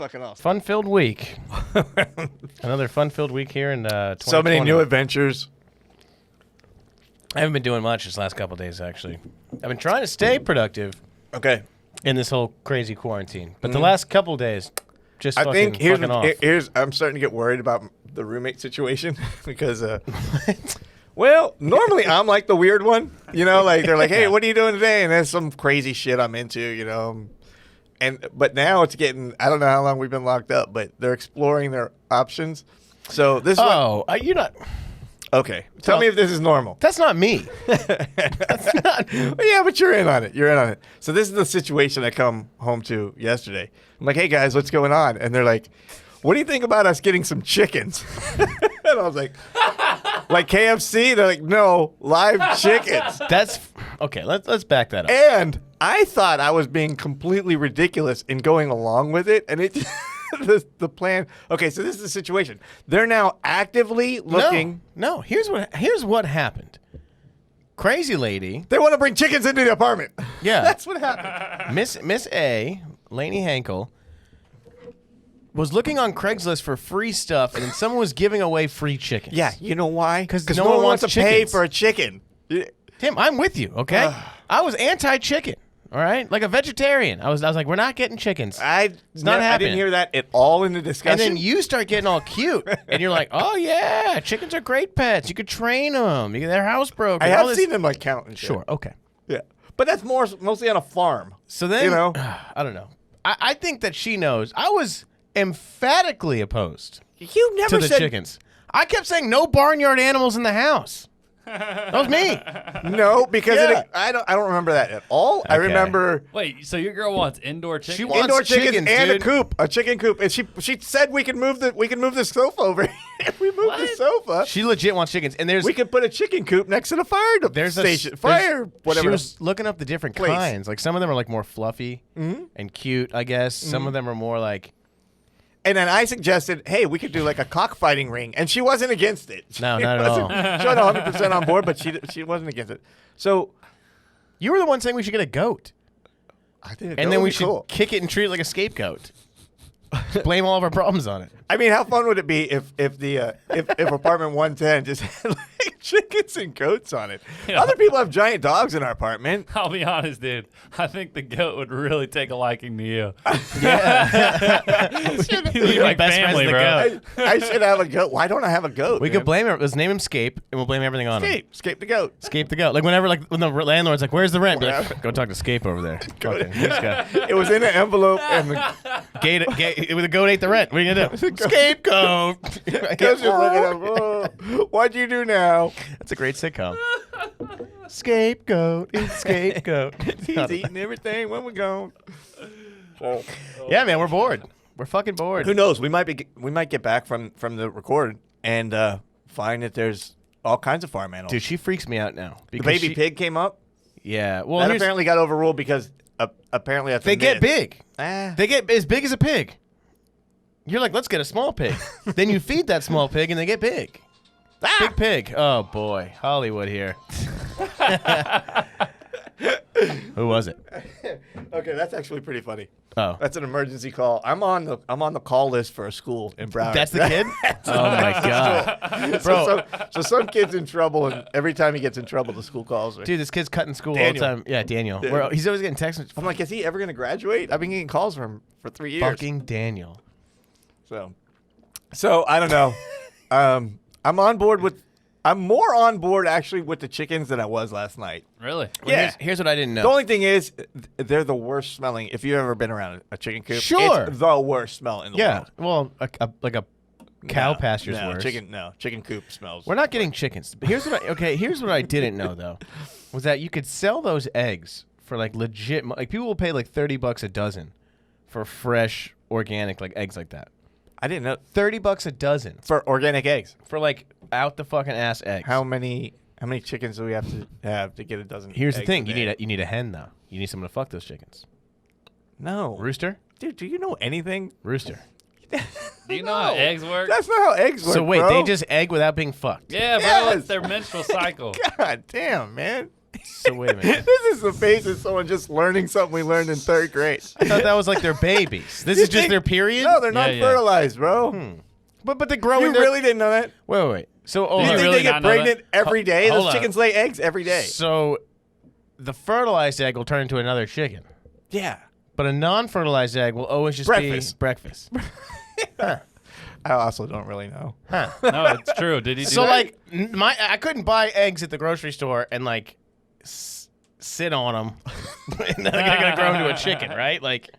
fucking awesome. Fun-filled week. Another fun-filled week here in 2020. So many new adventures. I haven't been doing much this last couple days, actually. I've been trying to stay productive. Okay. In this whole crazy quarantine, but the last couple days, just I think fucking off. I'm starting to get worried about the roommate situation because, well, normally I'm like the weird one, you know, like they're like, hey, what are you doing today? And there's some crazy shit I'm into, you know, but now it's getting, I don't know how long we've been locked up, but they're exploring their options. So this. You're not. Okay. Tell me if this is normal. That's not me. That's not. Yeah, but you're in on it. You're in on it. So this is the situation I come home to yesterday. I'm like, hey, guys, what's going on? And they're like, what do you think about us getting some chickens? And I was like KFC? They're like, no, live chickens. That's okay. Let's back that up. And I thought I was being completely ridiculous in going along with it. And it the plan. Okay, so this is the situation. They're now actively looking. No, here's what happened. Crazy lady. They want to bring chickens into the apartment. Yeah. That's what happened. Miss A, Lainey Hankel, was looking on Craigslist for free stuff, and then someone was giving away free chickens. Yeah, you know why? Because no one wants to pay chickens. for a chicken. Tim, I'm with you, okay? I was anti-chicken. All right, like a vegetarian. I was like, we're not getting chickens. It's not happening. I didn't hear that at all in the discussion. And then you start getting all cute, and you're like, oh yeah, chickens are great pets. You could train them. They're housebroken. I have seen them like count and shit. Sure, okay. Yeah, but that's mostly on a farm. So then, you know, I don't know. I think that she knows. I was emphatically opposed. You never to the said chickens. I kept saying no barnyard animals in the house. That was me. No, because Yeah. I don't remember that at all. Okay. I remember. Wait, so your girl wants indoor chickens? She wants indoor chickens and dude. a chicken coop, and she said we can move the sofa over. If we move the sofa, She legit wants chickens, and we could put a chicken coop next to the fire station. Whatever. She was looking up the different kinds. Like some of them are like more fluffy and cute, I guess. Some of them are more like. And then I suggested, hey, we could do like a cockfighting ring, and she wasn't against it. No, not at all. She was 100% on board, but she wasn't against it. So you were the one saying we should get a goat, I think, and then we should kick it and treat it like a scapegoat. Blame all of our problems on it. I mean, how fun would it be if apartment 110 just had like chickens and goats on it? Yeah. Other people have giant dogs in our apartment. I'll be honest, dude. I think the goat would really take a liking to you. Yeah, You're like best family, friends with the bro. I should have a goat. Why don't I have a goat? we could blame him. Let's name him Scape, and we'll blame everything on him. Scape the goat. Scape the goat. Like whenever, like when the landlord's like, "Where's the rent?" Be like, go talk to Scape over there. Fucking, this guy. It was in an envelope, and the The goat ate the rent. What are you gonna do? Scapegoat. goat's just looking at him. Oh, what'd you do now? That's a great sitcom. Scapegoat. It's scapegoat. He's eating everything when we're gone. So, Yeah, man, we're bored. We're fucking bored. who knows? We might get back from the record and find that there's all kinds of farm animals. Dude, she freaks me out now. The baby pig came up. Yeah. Well, That apparently got overruled because apparently that's they a get myth. big. Ah. They get as big as a pig. You're like, let's get a small pig. Then you feed that small pig and they get big. Ah! Big pig. Oh, boy. Hollywood here. Who was it? Okay, that's actually pretty funny. Oh. That's an emergency call. I'm on the call list for a school in Broward. That's the kid? Oh, my God. Bro. So some kid's in trouble, and every time he gets in trouble, the school calls me. Dude, this kid's cutting school Daniel. all the time. Yeah, Daniel. Daniel. He's always getting texts. I'm like, is he ever going to graduate? I've been getting calls from him for 3 years. Fucking Daniel. So I don't know. I'm more on board actually with the chickens than I was last night. Really? Yeah. Here's what I didn't know. The only thing is, they're the worst smelling. If you've ever been around a chicken coop, Sure. it's the worst smell in the world. Well, like a cow pasture's no, worse. Chicken coop smells. We're not getting chickens. Here's what I didn't know though, was that you could sell those eggs for like legit. Like people will pay like $30 a dozen for fresh organic like eggs like that. I didn't know. $30 a dozen For organic eggs. for like out the fucking ass eggs. How many chickens do we have to get a dozen? Here's the eggs thing: a day? you need a hen though. You need someone to fuck those chickens. No. Rooster, Dude, do you know anything? rooster. Do you know how eggs work? That's not how eggs work. So wait, bro. they just egg without being fucked. Yeah, bro. Yes. It's their menstrual cycle. God damn, man. So wait a minute. This is the face of someone just learning something we learned in 3rd grade. I thought that was like their babies. This is just their period? No, they're Yeah, not yeah. fertilized, bro. But they're growing. You really didn't know that? Wait. So Do you think really they get not know that? pregnant every day? Hold Those on. chickens lay eggs every day. So the fertilized egg will turn into another chicken, Yeah. but a non-fertilized egg will always just Breakfast. be breakfast. I also don't really know. Huh. No, it's true. Did he do So that? like I couldn't buy eggs at the grocery store and like sit on them, and then they're gonna grow into a chicken, right? Like,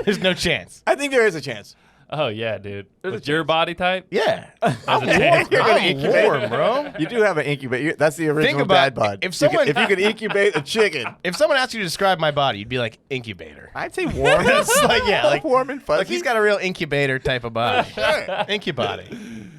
there's no chance. I think there is a chance. Oh yeah, dude. There's a With your chance. body type? Yeah, I'm warm. You're gonna I'm incubate. warm, bro. You do have an incubator. That's the original about- dad bod. if someone- if you could incubate a chicken, If someone asked you to describe my body, you'd be like incubator. I'd say warm. It's like, yeah, like warm and fuzzy. Like he's got a real incubator type of body. Incubody.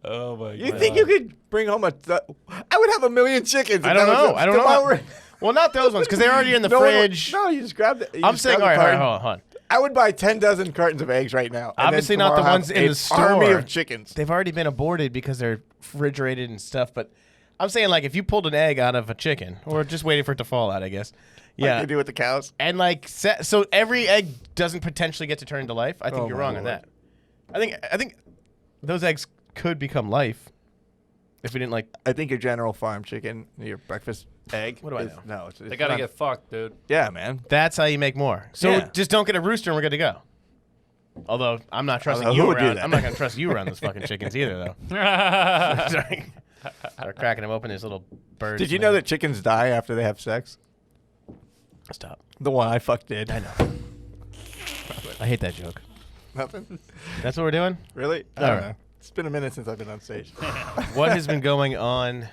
Oh my god. You think you could bring home I would have 1 million chickens. I don't know. I don't know. Well, not those ones because they're already in the fridge. No, you just grab it. I'm saying, all right, hold on. I would buy 10 dozen cartons of eggs right now. and then Obviously not the tomorrow ones have in an the store. Army of chickens. They've already been aborted because they're refrigerated and stuff. But I'm saying, like, if you pulled an egg out of a chicken, or just waiting for it to fall out, I guess. Yeah. Like you do with the cows. And like, so every egg doesn't potentially get to turn into life. I think Oh, you're my wrong on Lord. that. I think those eggs could become life if we didn't like. I think your general farm chicken, your breakfast egg. What do I is- know? No, it's They gotta not- get fucked, dude. Yeah, man. That's how you make more. So Yeah. just don't get a rooster and we're good to go. Although I'm not trusting Although you who would do around. that? I'm not gonna trust you around those fucking chickens either, though. Sorry. Start cracking them open, these little birds. Did you know that chickens die after they have sex? Stop. The one I fucked did. I know. I hate that joke. Nothing? That's what we're doing. Really? I All don't right. know. It's been a minute since I've been on stage. What has been going on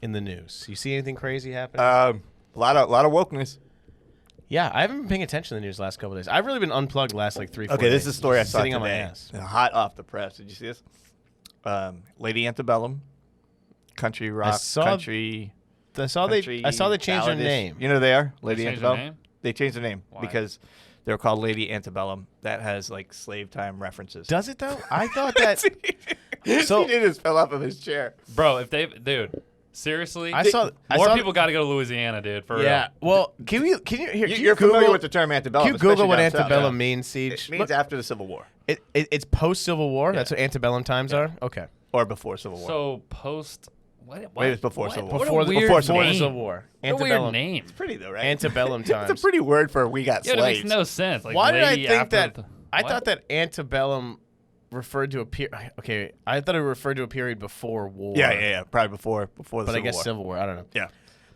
in the news? You see anything crazy happening? A lot of wokeness. Yeah, I haven't been paying attention to the news the last couple of days. I've really been unplugged the last like 3-4 Okay, days. this is a story I saw sitting today. on my ass. Hot off the press. Did you see this? Lady Antebellum, country rock, saw- country. I saw they changed their balladish. name. You know who they are? Lady changed their Antebellum. name? They changed their name Why? because they're called Lady Antebellum. That has like slave time references. Does it though? I thought that. So- he just fell off of his chair. Bro, if they dude, seriously? I saw More people gotta go to Louisiana, dude, for Yeah. real. Well, can you here? Can You're you Google, familiar with the term antebellum. Can you Google what especially down south. antebellum means, Siege? It means Look, after the Civil War it's post Civil War. That's what antebellum times are. Okay. or before Civil War. So post what? Maybe it's before Civil War. What Before a the weird before the name. Civil War. What a weird Antebellum. name. Pretty though, right? Antebellum times. It's a pretty word for we got Yeah, that slaves. makes no sense. Like, Why did I lady think after that? the- I what? thought that antebellum referred to a period. Okay, I thought it referred to a period before war. Yeah. Probably before the But Civil I guess War. Civil War. I don't know. Yeah.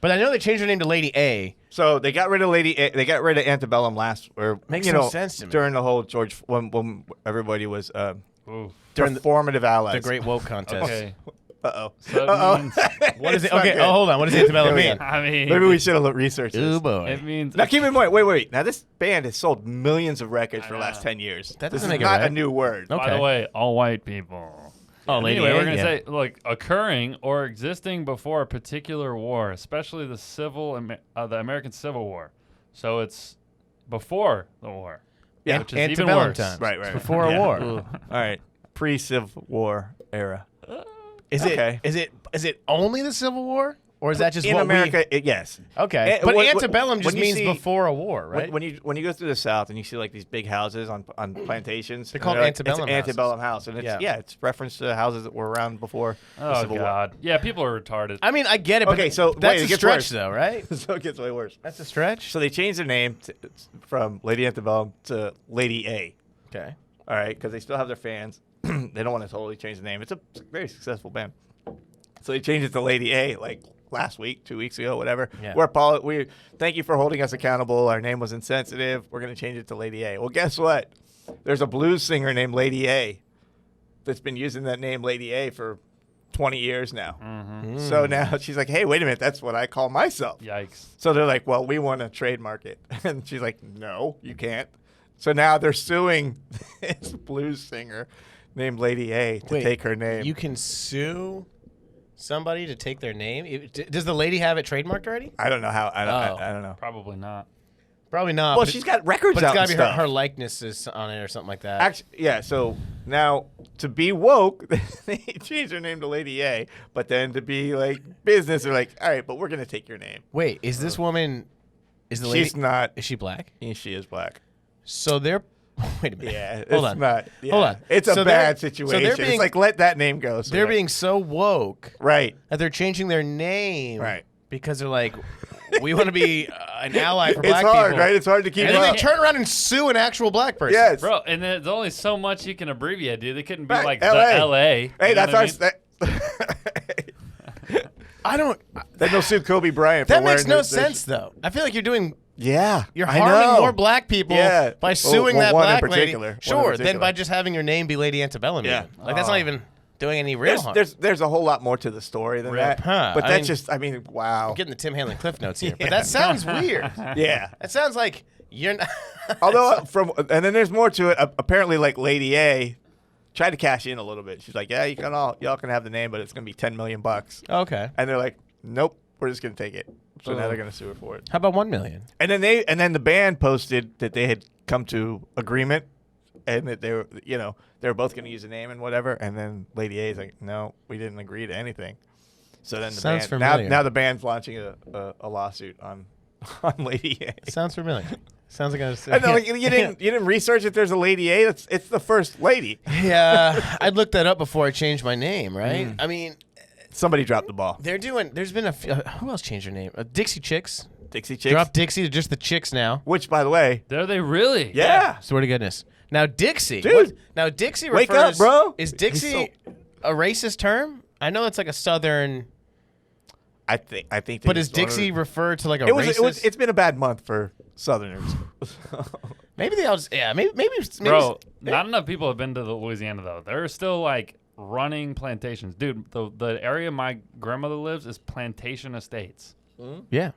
But I know they changed her name to Lady A. So they got rid of They got rid of antebellum last, or Makes you no know, sense to me. during the whole George when everybody was Ooh. During the- performative allies. The Great Woke Contest. Okay. Uh-oh. So it Uh-oh. means, What is it? It's not Okay. good. Oh, hold on. What does antebellum Here we mean? go. I mean, Maybe we should have researched this. Oh boy. it means Now keep in mind, wait. Now this band has sold millions of records for the I last know. 10 years. That This doesn't is make it not right. a new word. Okay. By the way, all white people. Oh, Lady Anyway, A, we're gonna yeah. say like occurring or existing before a particular war, especially the American Civil War. So it's before the war. Yeah. which is even Antebellum worse. times. Right. It's before a Yeah. war. Ooh. All right. Pre-Civil War era. Is Okay. Is it only the Civil War, or is that just in what America? Yes. Okay, Eh, but what- antebellum just when you means see- before a war, right? When you go through the South and you see like these big houses on plantations, They're and called like, antebellum It's an houses. antebellum house, and it's Yeah. it's reference to houses that were around before the Oh Civil God. Yeah, people are retarded. I mean, I get it. But Okay, so that's wait, it a gets stretch, worse. though, right? War. So it gets way worse. That's a stretch. So they changed their name from Lady Antebellum to Lady A. Okay. All right, because they still have their fans. They don't want to totally change the name. It's a very successful band. So they changed it to Lady A like last week, 2 weeks ago, whatever. Yeah. We thank you for holding us accountable. Our name was insensitive. We're going to change it to Lady A. Well, guess what? There's a blues singer named Lady A that's been using that name Lady A for 20 years now. Mm-hmm. So now she's like, hey, wait a minute. That's what I call myself. Yikes. So they're like, well, we want to trademark it. And she's like, no, you can't. So now they're suing this blues singer named Lady A to Wait, take her name. You can sue somebody to take their name. Does the lady have it trademarked already? I don't know how. I don't know. Probably not. Probably not. Well, but she's got records But it's out got and to be her, stuff. her likeness is on it or something like that. Actually, yeah. So now to be woke, they changed her name to Lady A. But then to be like business, they're like, all right, but we're gonna take your name. Wait, is this woman? Is the lady? She's not. Is she black? She is black. So they're. Wait a minute. Yeah. Hold it's on. Not, yeah. Hold on. It's So a they're- bad so situation. they're being- it's like let that name go. So They're like- being so woke right. that they're changing their name. Right. Because they're like, we want to be an ally for It's black hard, people. right? It's hard to keep And then up. they turn around and sue an actual black person. Yes. Bro, and there's only so much you can abbreviate, dude. They couldn't be Right, like LA. the LA. Hey, you know that's what I our. mean? I don't. Then they'll sue Kobe Bryant. That for makes wearing no their sense, though. I feel like you're doing. Yeah, You're I harming know. more black people Yeah. by suing Well, that one in black particular. lady. One in Sure, than particular. by just having your name be Lady Antebellum. Yeah. even. Like that's not even doing any real harm. There's a whole lot more to the story than that. Huh, But I that's mean- just, I mean, wow. I'm getting the Tim Hanlon Cliff Notes here, Yeah. but that sounds weird. Yeah. That sounds like you're not. Although and then there's more to it. Apparently, like Lady A tried to cash in a little bit. She's like, yeah, y'all can have the name, but it's gonna be $10 million. Okay. And they're like, nope, we're just gonna take it. So now Oh. they're gonna sue her for it. How about 1 million? And then the band posted that they had come to agreement, and that they were both going to use the name and whatever. And then Lady A is like, no, we didn't agree to anything. So then the Sounds band familiar. now the band's launching a lawsuit on Lady A. Sounds familiar. Sounds like I was. I know, like, you didn't research if there's a Lady A. It's the first lady. Yeah, I looked that up before I changed my name. Right? I mean, Somebody dropped the ball. they're doing. There's been a few, who else changed their name? Dixie Chicks. Dixie Chicks. Drop Dixie to just the Chicks now. Which, by the way, Are they really? yeah. Swear to goodness. Now Dixie. Dude. Now Dixie Wake refers. up, bro. Is He's Dixie a racist term? I know it's like a Southern. I think. They But is just wanted Dixie to- referred to like a It was. racist? It's been a bad month for Southerners. Maybe they all just. Yeah. Maybe. Bro, not enough people have been to the Louisiana though. There are still like running plantations, dude. The area my grandmother lives is plantation estates. Yeah.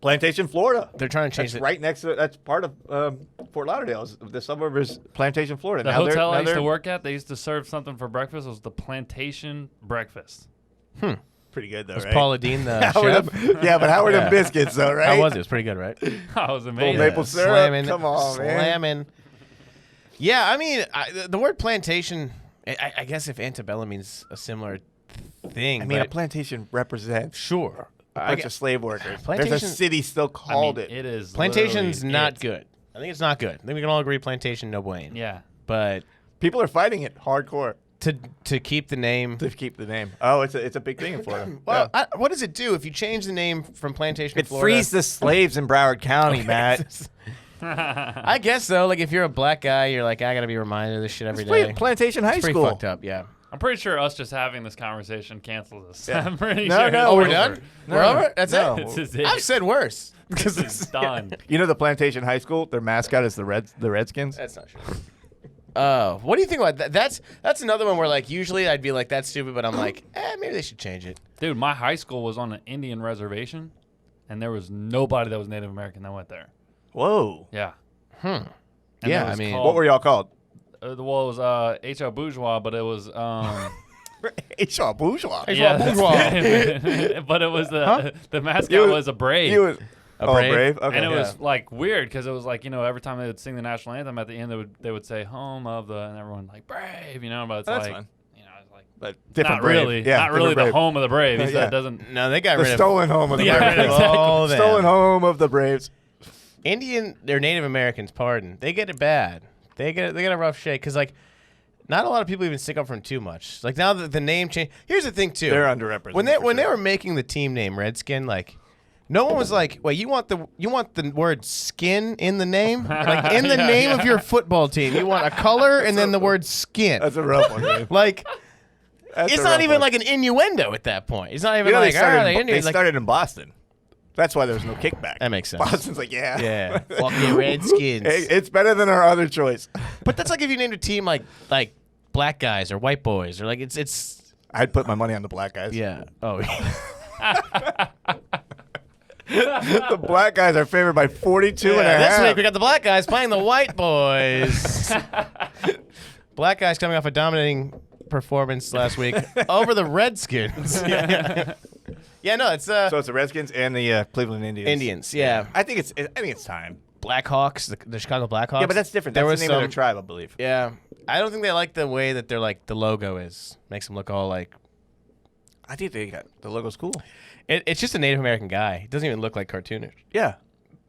Plantation, Florida. They're trying to change That's it. right next to it. That's part of Fort Lauderdale. The suburb is Plantation, Florida. The Now they're- hotel now I used to they're work at, they used to serve something for breakfast. It was the plantation breakfast. pretty good though, Was right? Paula Dean the How were chef? them- yeah, but how were Yeah. them biscuits though, right? How was it? It was pretty good, right? That was Little amazing. maple syrup. Slamming, Come on, man. slamming. Yeah, I mean, the word plantation. I guess if antebellum means a similar thing. I mean, a but plantation represents sure. a I bunch guess of slave workers. There's a Plantation- city still I called mean, it. it is. plantation's literally not it. good. I think it's not good. I think we can all agree plantation no bueno. Yeah. But People are fighting it hardcore to keep the name. to keep the name. Oh, it's a big thing in Florida. Well, Yeah. what does it do if you change the name from plantation to It Florida? frees the slaves in Broward County, Matt. I guess so. Like if you're a black guy, you're like, I gotta be reminded of this shit every day. Plantation High It's pretty School. fucked up. Yeah. I'm pretty sure us just having this conversation cancels this. Yeah. I'm pretty No, sure. no, it's Oh, we're over. done. No. We're over. That's No. it. This is it. I've said worse. This is done. You know the Plantation High School? Their mascot is the Redskins. That's not true. What do you think about that? That's another one where like usually I'd be like that's stupid, but I'm like, maybe they should change it. Dude, my high school was on an Indian reservation, and there was nobody that was Native American that went there. Whoa. Yeah. Hmm. And Yeah, it was I mean- called- What were y'all called? Well, it was H.L. Bourgeois, but it was H.R. Bourgeois. H.R. Bourgeois. But it was the mascot was a brave. You was A oh, brave? brave. Okay. And it was Yeah. like weird because it was like, every time they would sing the national anthem at the end, they would say home of the, and everyone like brave, but it's That's like, fine. it's like but different not brave. really, Yeah, not really different the brave. home of the brave. He said Yeah. it doesn't. No, they got The rid of stolen home of the Yeah, Braves. rid of all them. Stolen home of the Braves. Indian. They're Native Americans. Pardon. They get it bad. They get a rough shake because like. Not a lot of people even stick up for him too much. Like now that the name change. Here's the thing too. They're underrepresented. When they for when they sure. were making the team name Redskin, like no one was like, "Wait, you want the word skin in the name? Like in the Yeah, name of yeah. your football team, you want a color and then the word skin." That's a rough one, man. Like That's it's a not rough even one. like an innuendo at that point. It's not even You know, like they started, "Ah, in, Indian." they Like, started in Boston. That's why there's no kickback. that makes sense. Boston's like, yeah. Yeah, fucking Redskins. Hey, it's better than our other choice. But that's like if you named a team like black guys or white boys or like it's I'd put my money on the black guys. yeah. Oh. The black guys are favored by 42 and a Yeah, this half. week we got the black guys playing the white boys. Black guys coming off a dominating performance last week over the Redskins. Yeah, no, it's So it's the Redskins and the Cleveland Indians. Indians. Yeah, I think it's time. Blackhawks, the Chicago Blackhawks. Yeah, but that's different. That's the name of their tribe, I believe. Yeah, I don't think they like the way that they're like the logo is. Makes them look all like. I think the logo's cool. It's just a Native American guy. It doesn't even look like cartoonish. Yeah.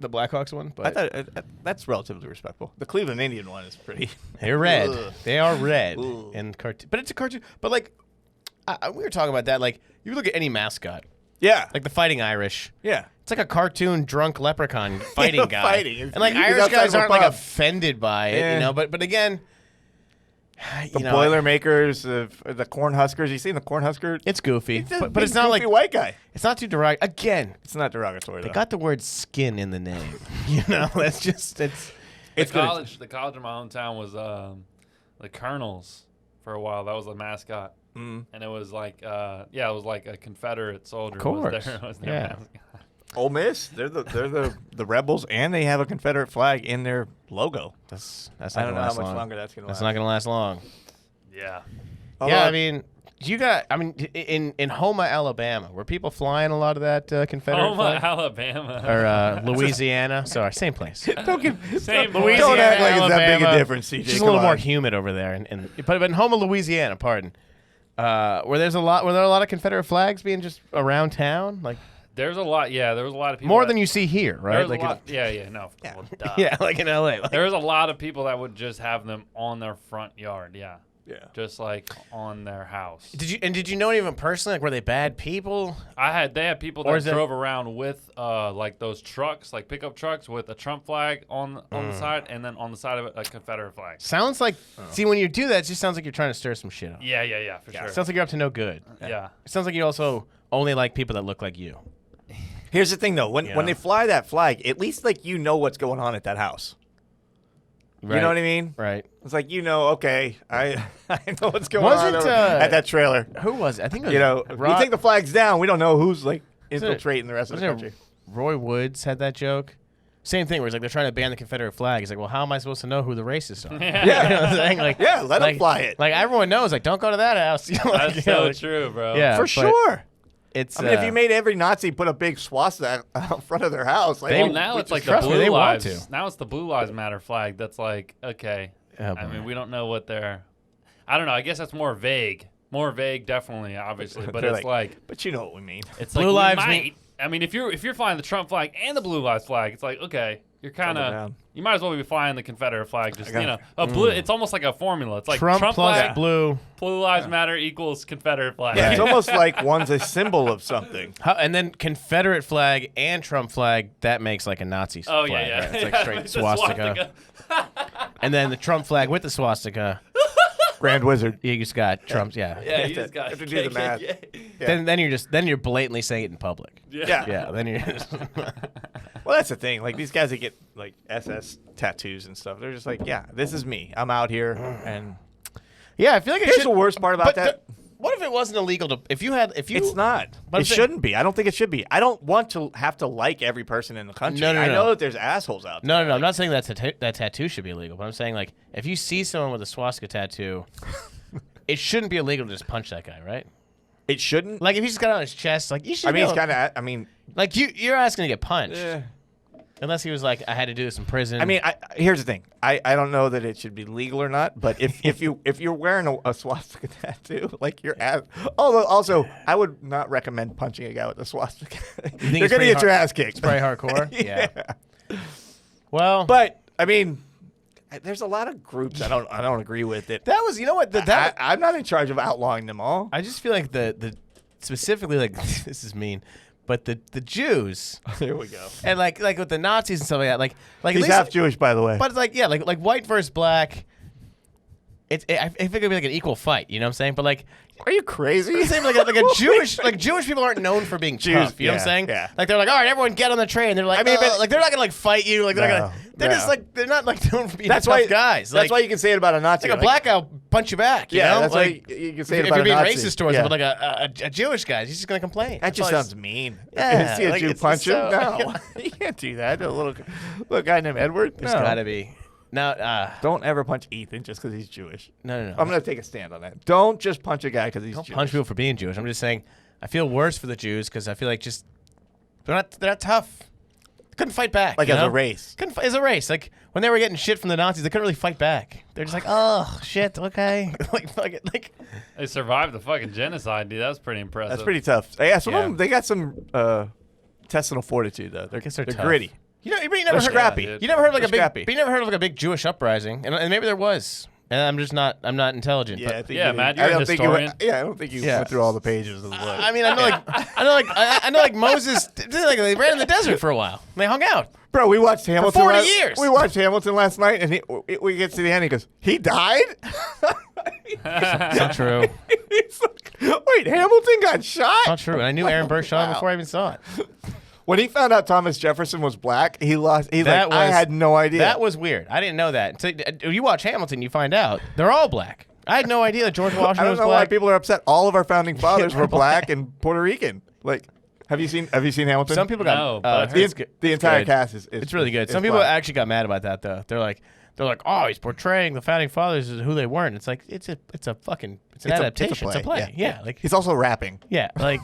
The Blackhawks one, I but thought that's relatively respectable. The Cleveland Indian one is pretty. they're red. Ugh. They are red Ugh. and cartoon. But it's a cartoon. But like, we were talking about that. Like, you look at any mascot, Yeah. like the Fighting Irish. Yeah. It's like a cartoon drunk leprechaun fighting guy. Fighting. And like He's Irish outside guys of a aren't like pub. offended by it, Yeah. you know. But again, The Boilermakers, the Cornhuskers. You seen the Cornhusker? it's goofy. It's a But big, it's not like goofy white guy. it's not too derogatory. Again, It's not derogatory they though. got the word skin in the name. You know, that's just it's. It's the good. college in my hometown was the Colonels for a while. That was the mascot. Mm. And it was like, it was like a Confederate soldier. Of course. Was their Yeah. mascot. Ole Miss. They're the rebels, and they have a Confederate flag in their logo. That's not I gonna don't know how last much long. longer that's gonna That's last. not gonna last long. Yeah. Although- Yeah, I mean, in Houma, Alabama, were people flying a lot of that Confederate Homa, flag? Alabama. Or Louisiana? Sorry, same place. don't give, Same don't Louisiana, act like it's that big a Alabama. difference, CJ. It's just a Come little more on. humid over there, but in Houma, Louisiana, pardon. Were there a lot of Confederate flags being just around town, like There's a lot. Yeah, there was a lot of people. more that- than you see here, There right? was Like a lot. No. Yeah. Well, duh. yeah, like in LA. Like, There was a lot of people that would just have them on their front yard. Yeah. Yeah. Just like on their house. did you know any of them personally? Like, were they bad people? They had people Or that is it- drove around with like those trucks, like pickup trucks with a Trump flag on the side, and then on the side of it a Confederate flag. Sounds like. See, when you do that, it just sounds like you're trying to stir some shit up. Yeah, for sure. It sounds like you're up to no good. Yeah. It sounds like you also only like people that look like you. Here's the thing, though. When Yeah. they fly that flag, at least like you know what's going on at that house. Right. You know what I mean? Right. It's like okay, I know what's going Wasn't, on over at that trailer. Who was it? I think it was You know, we take the flags down. We don't know who's like Wasn't it- infiltrating the rest of the wasn't country. it Roy Woods had that joke. Same thing where it's like they're trying to ban the Confederate flag. He's like, well, how am I supposed to know who the racists are? Yeah. You know what I'm saying? Like, Yeah, let 'em like- fly it. Like everyone knows, like don't go to that house. You know, like, That's you know, so like- true, bro. Yeah, For but sure. It's. I mean, if you made every Nazi put a big swastika out front of their house, like, Well, now it's like the trust me, Blue they want Lives. to. Now it's the Blue Lives Matter flag. That's like okay. Oh, I boy. mean, we don't know what they're. I don't know. I guess that's more vague. More vague, definitely, obviously. But they're it's like but you know what we mean. it's Blue like Lives we mean- might. I mean, if you're flying the Trump flag and the Blue Lives flag, it's like okay, you're kind Double of. down. You might as well be flying the Confederate flag. Just got- a blue. It's almost like a formula. It's like Trump plus flag, blue. Blue Lives Matter equals Confederate flag. Yeah, it's almost like one's a symbol of something. And then Confederate flag and Trump flag, that makes like a Nazi Oh flag. yeah. Right? It's like Yeah, straight the swastika. And then the Trump flag with the swastika, Grand Wizard. you just got Trump's. Yeah. Yeah, have you to- just got have to do the math. Yeah. Then you're blatantly saying it in public. Yeah. Yeah. Then you're. Just Well, that's the thing. Like these guys that get like SS tattoos and stuff, they're just like, yeah, this is me. I'm out here. And yeah, I feel like it here's should. the worst part about But that. what if it wasn't illegal to? If you It's not. But It shouldn't be. I don't think it should be. I don't want to have to like every person in the country. No, I no. know that there's assholes out there. No. I'm not saying that that tattoo should be illegal, but I'm saying like if you see someone with a swastika tattoo, it shouldn't be illegal to just punch that guy, right? It shouldn't. Like if he just got it on his chest, like you should. I mean, be it's able- kind of. I mean, like you're asking to get punched, eh. unless he was like, I had to do this in prison. I mean, here's the thing. I don't know that it should be legal or not. But if you're wearing a swastika tattoo, like your ass. Although also, I would not recommend punching a guy with a swastika. think You're it's gonna pretty get your hard- ass kicked. it's pretty hardcore. Yeah. Well, But I mean, there's a lot of groups I don't agree with it. that was, you know what? I'm not in charge of outlawing them all. I just feel like the specifically like this is mean, but the Jews Here we go. and like with the Nazis and stuff like that, like at He's least, half Jewish, by the way. but it's like yeah, like white versus black. I think it'd be like an equal fight. You know what I'm saying? But like. Are you crazy? The same like a Jewish Jewish people aren't known for being Jews, tough. You know what I'm yeah, saying? yeah. Like they're like, all right, everyone get on the train. They're like, I mean, but- like they're not gonna like fight you. Like they're not No, gonna. They're no. just like they're not like known for being That's tough why guys. That's Like, why you can say it about a Nazi. like a black guy will punch you back. You Yeah, know? that's like, why you can say it if about you're being a Nazi. racist towards Yeah. him, but like a Jewish guy, he's just gonna complain. That just That's all sounds mean. Yeah, See a like, Jew it's punch him? so- No, you can't do that. A little guy named Edward. There's No. gotta be. Now, Don't ever punch Ethan just because he's Jewish. no. I'm gonna take a stand on that. Don't just punch a guy because he's Don't Jewish. punch people for being Jewish. I'm just saying. I feel worse for the Jews because I feel like just they're not tough. They couldn't fight back. Like you as know? a race. As a race. Like when they were getting shit from the Nazis, they couldn't really fight back. They're just like, oh shit, okay. like They survived the fucking genocide, dude. That was pretty impressive. That's pretty tough. Yeah, some Yeah. of them, they got some intestinal fortitude, though. I guess they're tough. gritty. You know, you never They're heard, scrappy. Yeah, dude. You never heard like They're a big, scrappy. but you never heard of like a big Jewish uprising, and maybe there was, and I'm not intelligent. Yeah, I but think Yeah, you Matt, did. you're I a don't think you historian. went, I don't think you Yeah. went through all the pages of the book. I mean, I know like Moses, they ran in the desert for a while. And they hung out. Bro, we watched Hamilton. 40 years. We watched Hamilton last night, and we get to the end. He goes, "He died." Not true. He's like, wait, Hamilton got shot? Not true. And I knew Aaron Burr shot him Wow. before I even saw it. When he found out Thomas Jefferson was black, he lost. He's That like, I was- had no idea. That was weird. I didn't know that. So, you watch Hamilton, you find out they're all black. I had no idea that George I Washington don't was know why black. people are upset. All of our founding fathers they're were black and Puerto Rican. Like, have you seen Hamilton? Some people got No, but the entire good. cast is It's really good. is Some people black. actually got mad about that though. They're like, oh, he's portraying the founding fathers as who they weren't. It's like it's an adaptation. It's a play. Yeah, like he's also rapping. yeah, like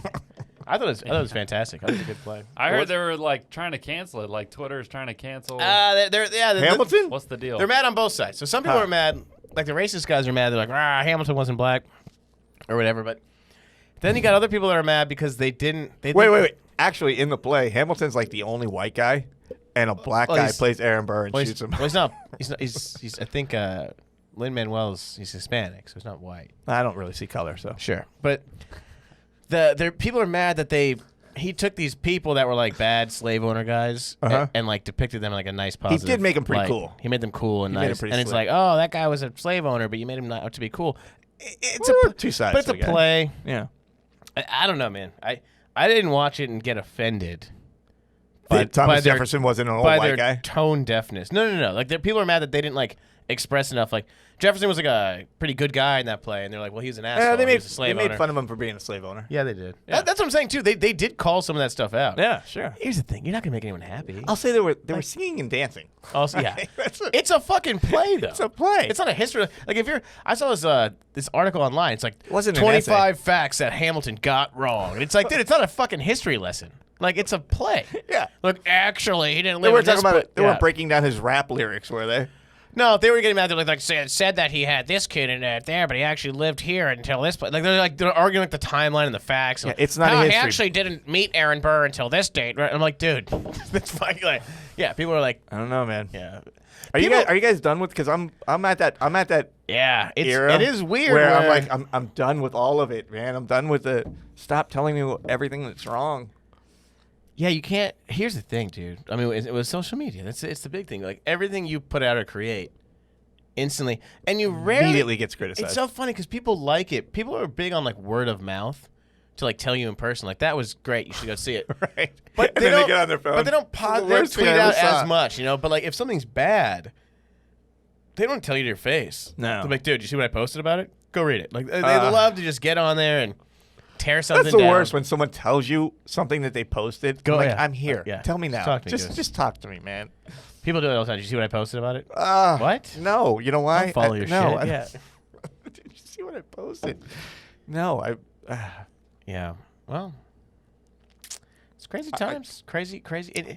I thought it was fantastic. I thought it was a good play. I heard they were like trying to cancel it. Like Twitter's trying to cancel. They're Hamilton? What's the deal? They're mad on both sides. So some people are mad, like the racist guys are mad. They're like, Hamilton wasn't black, or whatever. But then you got other people that are mad because they didn't. Wait. Actually, in the play, Hamilton's like the only white guy, and a black guy he's- plays Aaron Burr and Well, shoots him. well, he's not. He's. I think Lin-Manuel's. He's Hispanic, so he's not white. I don't really see color, so. Sure, but the people are mad that he took these people that were like bad slave owner guys and like depicted them in like a nice positive. did make 'em pretty light. cool. He made them cool and He made 'em nice, pretty and it's slick. like, oh, that guy was a slave owner, but you made him not to be cool. It's Well, a two sides but it's to a the guy. play. Yeah. I don't know, man. I didn't watch it and get offended. by Thomas their- Jefferson wasn't an old by white their guy. tone deafness. No. Like people are mad that they didn't like express enough. Like Jefferson was like a pretty good guy in that play, and they're like, well, he was an asshole. Yeah, they he made was a slave they made owner. fun of him for being a slave owner. Yeah, they did. Yeah. That's what I'm saying too. They did call some of that stuff out. Yeah, sure. Here's the thing: you're not gonna make anyone happy. I'll say they were singing and dancing. Also, yeah, That's a- it's a fucking play though. It's a play. It's not a history. Like if you're, I saw this article online. It's like Wasn't an 25 facts that Hamilton got wrong. And it's like, dude, it's not a fucking history lesson. Like it's a play. Yeah. Look, actually, he didn't They live. weren't in this talking about pla- it. They Yeah. weren't breaking down his rap lyrics, were they? No, they were getting mad. They're like said that he had this kid in there, but he actually lived here until this place. Like they're arguing like the timeline and the facts. Yeah, it's not a He history. actually didn't meet Aaron Burr until this date. Right? I'm like, dude, that's fucking like, yeah. People are like, I don't know, man. yeah, Are you guys done with? Because I'm at that yeah. era. It is weird. Where I'm like I'm done with all of it, man. I'm done with the stop telling me everything that's wrong. yeah, you can't. Here's the thing, dude. I mean, it was social media. It's the big thing. Like everything you put out or create, instantly, and you rarely Immediately gets criticized. It's so funny because people like it. People are big on like word of mouth to like tell you in person. Like that was great. You should go see it. Right. But And they then they don't get on their phone. But they don't This is the they don't worst thing tweet I it ever out saw. as much, you know. But like if something's bad, they don't tell you to your face. No. They're like, dude, you see what I posted about it? Go read it. Like they love to just get on there and tear something That's the down. worst when someone tells you something that they posted. Go I'm like, yeah. I'm here. Yeah. Tell me now. Just talk to me, dude. Just talk to me, man. People do it all the time. Did you see what I posted about it? What? No. You know why? Don't follow your no, shit. Yeah. Did you see what I posted? No, Yeah. Well, it's crazy times. Crazy.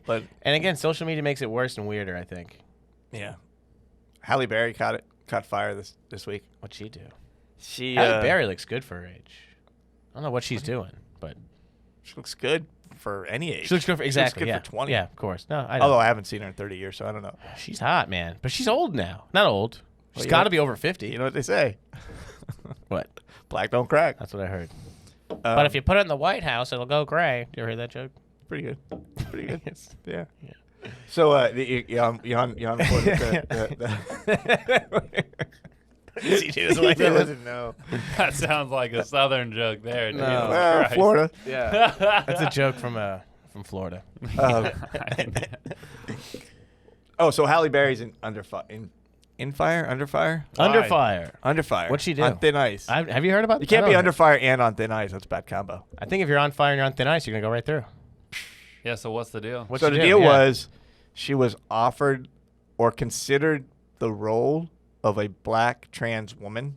But And again, social media makes it worse and weirder, I think. yeah. Halle Berry caught fire this week. What'd she do? She Halle Berry looks good for her age. I don't know what she's doing, but She looks good for any age. she looks good for exactly. She looks yeah. good for 20. Yeah, of course. No, I know. Although I haven't seen her in 30 years, so I don't know. She's hot, man. But she's old now. Not old. She's you got know- to be over 50. You know what they say? What? Black don't crack. That's what I heard. But if you put it in the White House, it'll go gray. You ever heard that joke? pretty good. Pretty good. Yes. Yeah. So you on He He doesn't know. That sounds like a southern joke there. No. Jesus Well, Christ. Florida. Yeah. That's a joke from Florida. So Halle Berry's under fire. Under fire. Under Why? fire. Under fire. What'd she do? On thin ice. Have you heard about You can't I be don't under know. fire and on thin ice. That's a bad combo. I think if you're on fire and you're on thin ice, you're going to go right through. Yeah, so what's the deal? What'd So she the do? deal Yeah. was, she was offered or considered the role of a black trans woman.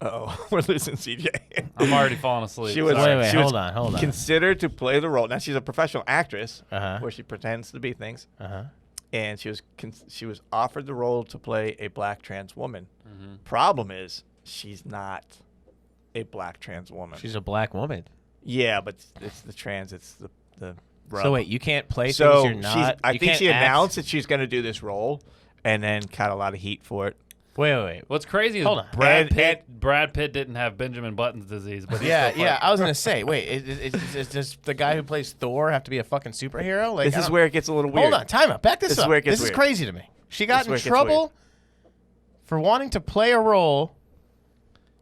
Uh-oh, we're losing CJ. I'm already falling asleep. She was- Sorry. Wait, she was hold on. Considered to play the role. Now she's a professional actress, Uh-huh. where she pretends to be things, Uh-huh. and she was offered the role to play a black trans woman. Mhm. Problem is, she's not a black trans woman. She's a black woman. Yeah, but it's the trans. It's the rub. So wait, you can't play things So you're not. I you think can't she act- announced that she's going to do this role, and then got a lot of heat for it. Wait. What's crazy is Hold on. Brad And- Pitt didn't have Benjamin Button's disease, but he's Yeah, still yeah. fucking- I was gonna say, wait, does the guy who plays Thor have to be a fucking superhero? Like, This I is don't- where it gets a little weird. Hold on, time out. Back this This up. is where it gets This is weird. crazy to me. She got This is in where it gets trouble for wanting to play a role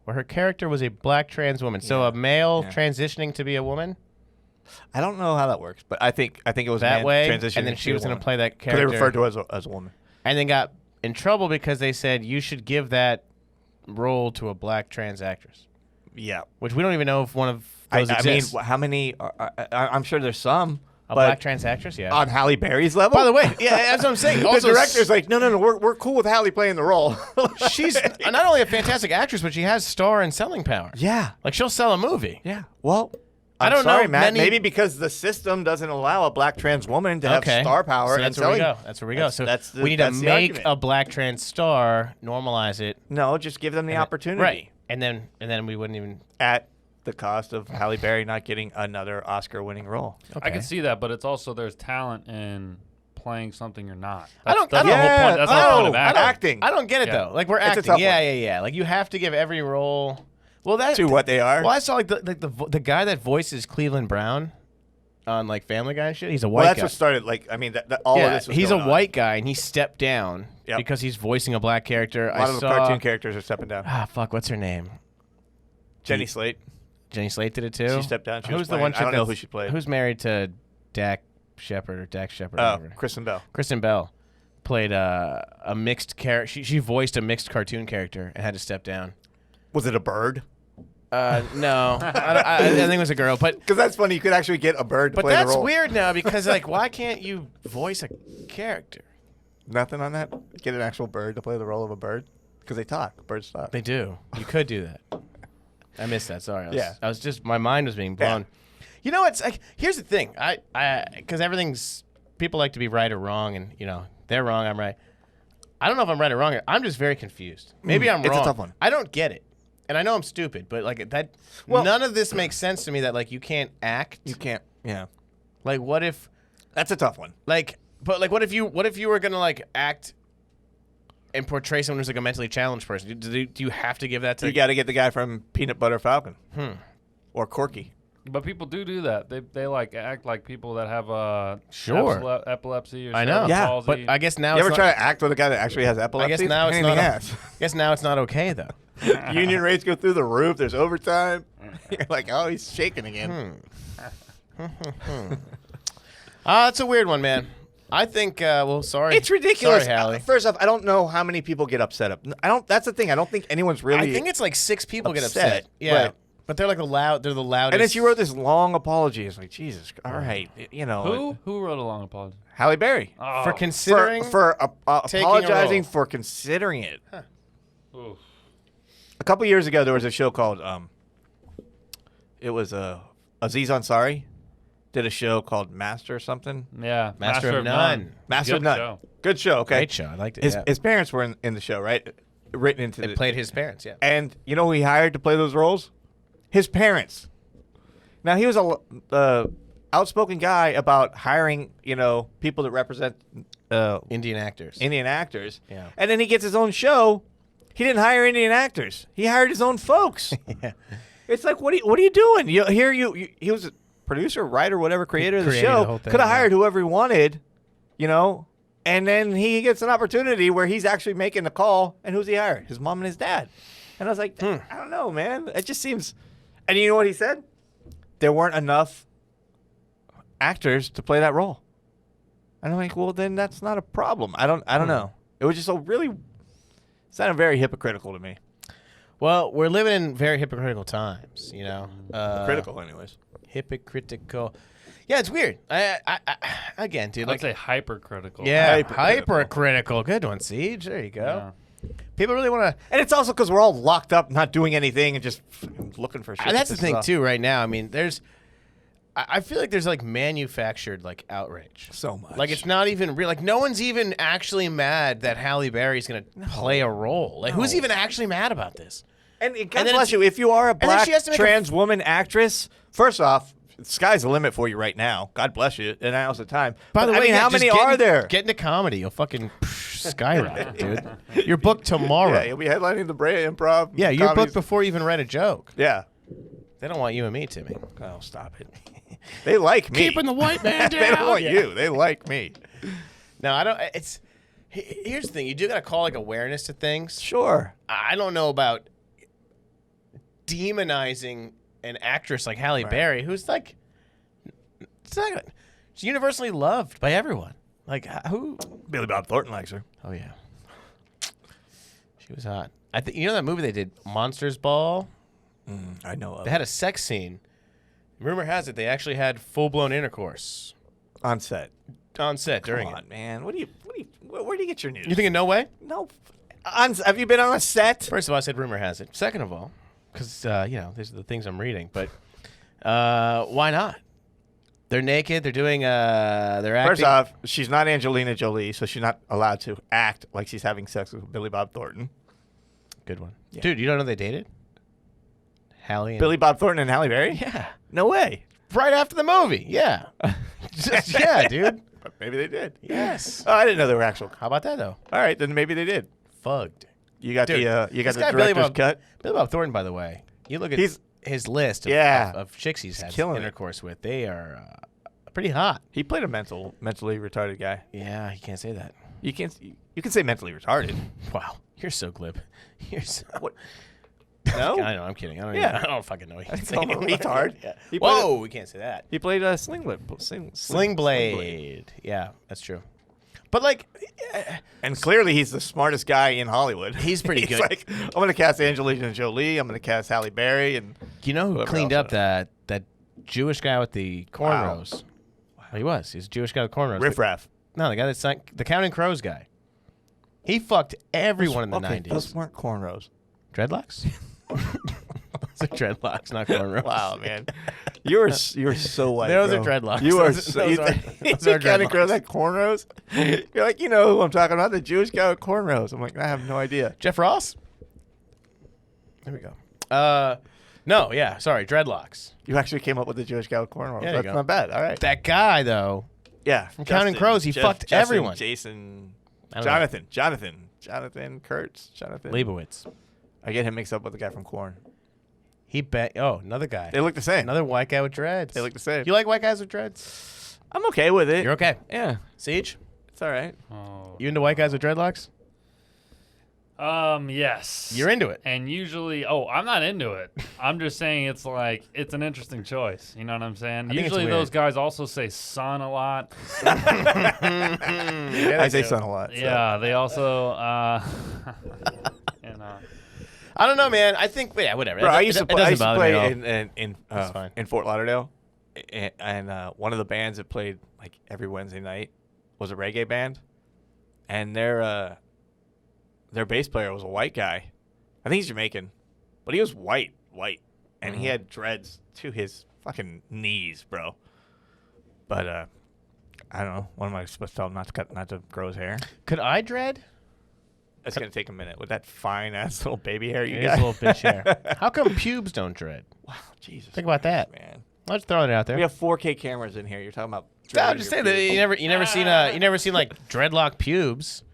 where her character was a black trans woman. So Yeah, a male yeah. transitioning to be a woman I don't know how that works, but I think it was that man way, transitioning and then she to a was going to woman. play that 'Cause they character, referred to her as a woman. and then got in trouble because they said you should give that role to a black trans actress, Yeah. which we don't even know if one of those I mean, exists. how many? I'm sure there's some. A but black trans actress, yeah. on Halle Berry's level. By the way, yeah, that's what I'm saying. the Also, director's like, no, we're cool with Halle playing the role. she's not only a fantastic actress, but she has star and selling power. yeah, Like she'll sell a movie. yeah. Well, I I'm don't sorry, know Matt. many- Maybe because the system doesn't allow a black trans woman to have Okay. star power So and that's where we selling. go. That's where we go. So we need to that's the make argument. a black trans star, normalize it, No, just give them the opportunity. right? And then we wouldn't even. At the cost of Halle Berry not getting another Oscar-winning role. Okay. I can see that, but it's also there's talent in playing something you're not. I don't- That's I the don't- whole point. That's the whole point of acting. acting. I don't get it Yeah. though. Like we're It's a acting. tough Yeah. Like you have to give every role. Well, that to what they are. Well, I saw like the guy that voices Cleveland Brown on like Family Guy and shit. He's a white Well, that's guy. what started. Like, I mean, that all yeah, of this was he's a going on. white guy and he stepped down Yep. because he's voicing a black character. A lot of the cartoon characters are stepping down. Fuck, what's her name? Jenny Slate. Jenny Slate did it too. She stepped down. She was Who's the playing- one? I don't chick know that's- who she played. Who's married to Dak Shepard or Dak Shepard? or Oh, whatever. Kristen Bell. Kristen Bell played a mixed character. She voiced a mixed cartoon character and had to step down. Was it a bird? No, I think it was a girl, but Because that's funny. You could actually get a bird to but play the that's role. weird now because like why can't you voice a character? Nothing on that. Get an actual bird to play the role of a bird because they talk. Birds talk. They do. You could do that. I missed that. Sorry. Yeah. I was just my mind was being blown. You know, it's like here's the thing. Because everything's people like to be right or wrong, and you know they're wrong. I'm right. I don't know if I'm right or wrong. I'm just very confused. Maybe I'm it's a wrong. tough one. I don't get it, and I know I'm stupid, but like that. Well- none of this makes sense to me. That like you can't act. You can't. Yeah. Like what if That's a tough one. like but like what if you were gonna like act and portray someone who's like a mentally challenged person? Do you have to give that to? You got to get the guy from Peanut Butter Falcon. Or Corky. But people do that. They like act like people that have Sure. epilepsy or I know. cerebral Yeah, palsy. But I guess now You it's ever not, try to act with a guy that actually has I epilepsy? guess now it's Pain in not. the I ass. guess now it's not okay though. Union rates go through the roof. There's overtime. You're like, oh, he's shaking again. It's a weird one, man. I think. Well, sorry. It's ridiculous. Sorry, Hallie. First off, I don't know how many people get upset. That's the thing. I don't think anyone's really. I think it's like 6 people get upset, upset. Yeah, but- but they're like the loud. They're the loudest. And then she wrote this long apology. It's like, Jesus, all right, you know. who wrote a long apology? Halle Berry. Oh. for considering. for taking a apologizing role. for considering it. Oof. A couple years ago, there was a show called it was Aziz Ansari did a show called Master or something. Yeah, Master of None. Master of Good None. show. Good show. Okay. Great show. I liked it. His, yeah. his parents were in the show, right? Written into They the played his parents. Yeah. And you know who he hired to play those roles? His parents. Now he was a outspoken guy about hiring, you know, people that represent Indian actors. Indian actors. Yeah. And then he gets his own show. He didn't hire Indian actors. He hired his own folks. yeah. It's like, what are you doing? He was a producer, writer, whatever, creator of the created the show. whole thing, Could have yeah. hired whoever he wanted, you know. And then he gets an opportunity where he's actually making the call. And who's he hired? His mom and his dad. And I was like, I don't know, man. It just seems. And you know what he said? There weren't enough actors to play that role. And I'm like, well, then that's not a problem. I don't know. It was just so really sounded very hypocritical to me. Well, we're living in very hypocritical times. You know. Critical, anyways. Hypocritical. Yeah, it's weird. I again, dude. I'd Like, say hypercritical. yeah, Hypercritical. hypercritical. Good one, Siege. There you go. Yeah. People really want to. And it's also because we're all locked up, not doing anything, and just looking for shit. That's the This thing is, too. Right now, I mean, I feel like there's like manufactured like outrage. So much. Like it's not even real. Like no one's even actually mad that Halle Berry's gonna play a role. Like who's even actually mad about this? And God And then bless it's- you, if you are a then black she has to make a- trans woman actress, first off, the sky's the limit for you right now. God bless you. And now's the time. By the But, way, I mean, how just many get are in- there? Get into comedy. You'll fucking skyrocket, dude. You're booked tomorrow. Yeah, you'll be headlining the Brea Improv. Yeah, you're Comedies. booked before you even read a joke. Yeah. They don't want you and me, Timmy. Oh, stop it. They like me. Keeping the white man down. They don't want Yeah. you. They like me. No, I don't. Here's the thing. You do got to call like awareness to things. Sure. I don't know about demonizing an actress like Halle Berry, who's like, she's universally loved by everyone. Like who? Billy Bob Thornton likes her. Oh yeah, she was hot. I think you know that movie they did, Monsters Ball. I know of They had a sex scene. Rumor has it they actually had full blown intercourse on set. on set during Come it. on, man. Where do you get your news? You thinking no way? No. Have you been on a set? First of all, I said rumor has it. Second of all, because you know these are the things I'm reading, but why not? They're naked. They're doing. They're acting. First off, she's not Angelina Jolie, so she's not allowed to act like she's having sex with Billy Bob Thornton. Good one, Yeah. dude. You don't know they dated? Halle and Billy Bob Thornton and Halle Berry? Yeah, No way. right after the movie. Yeah, just yeah, dude. But maybe they did. Yes. Oh, I didn't know they were actual. How about that though? All right, then maybe they did. Fugged. You got Dude, the this guy, director's Billy Bob, cut. Billy Bob Thornton, by the way. You look at He's- his list of, Yeah. of chicks he's had killing it. intercourse with. They are pretty hot. He played a mentally retarded guy. Yeah, you can't say that. You can say mentally retarded. Wow, you're so glib. You're so. What? No. I know. I'm kidding. I don't. Yeah. Even, I don't fucking know. What you That's say all anymore. retard. Yeah. He played Whoa, we can't say that. He played a Sling Blade. Yeah, that's true. But like, And clearly, he's the smartest guy in Hollywood. He's pretty good. Like, I'm going to cast Angelina Jolie. I'm going to cast Halle Berry, and you know who whoever cleaned else up that Jewish guy with the cornrows? Wow. Well, he was. He's a Jewish guy with cornrows. Riff Raff. No, the guy that's the Counting Crows guy. He fucked everyone in the Okay, 90s. those weren't cornrows. Dreadlocks? Those are dreadlocks, not cornrows. Wow, man, you're so white. Those bro. are dreadlocks. You are. Those So, are- you those are kind of girl dreadlocks. that cornrows. You're like, you know who I'm talking about? The Jewish guy with cornrows. I'm like, I have no idea. Jeff Ross? There we go. No, yeah, sorry, dreadlocks. You actually came up with the Jewish guy with cornrows. Yeah, there you That's go. not bad. All right. That guy, though, Yeah. from Counting Crows, he fucked Justin, everyone. Jason. I don't know. Jonathan Kurtz. Jonathan. Leibowitz. I get him mixed up with the guy from Korn. Another guy. They look the same. Another white guy with dreads. They look the same. You like white guys with dreads? I'm okay with it. You're okay. Yeah. Siege? It's all right. Oh. You into white guys with dreadlocks? Yes. You're into it. And usually, I'm not into it. I'm just saying it's like, it's an interesting choice. You know what I'm saying? think it's Usually weird. those guys also say son a lot. I say son a lot. So. Yeah, they also, you know. I don't know, man. I think, yeah, whatever. Bro, I used to It doesn't bother me at all. play in Fort Lauderdale, and one of the bands that played like every Wednesday night was a reggae band, and their bass player was a white guy. I think he's Jamaican, but he was white, and he had dreads to his fucking knees, bro. But I don't know. What am I supposed to tell him not to grow his hair? Could I dread? That's gonna take a minute with that fine ass little baby hair you It got. is a little bitch hair. How come pubes don't dread? Wow, Jesus. Think about that. man. I'm just throwing it out there. We have 4K cameras in here. You're talking about. No, I'm just saying that you never seen like dreadlock pubes.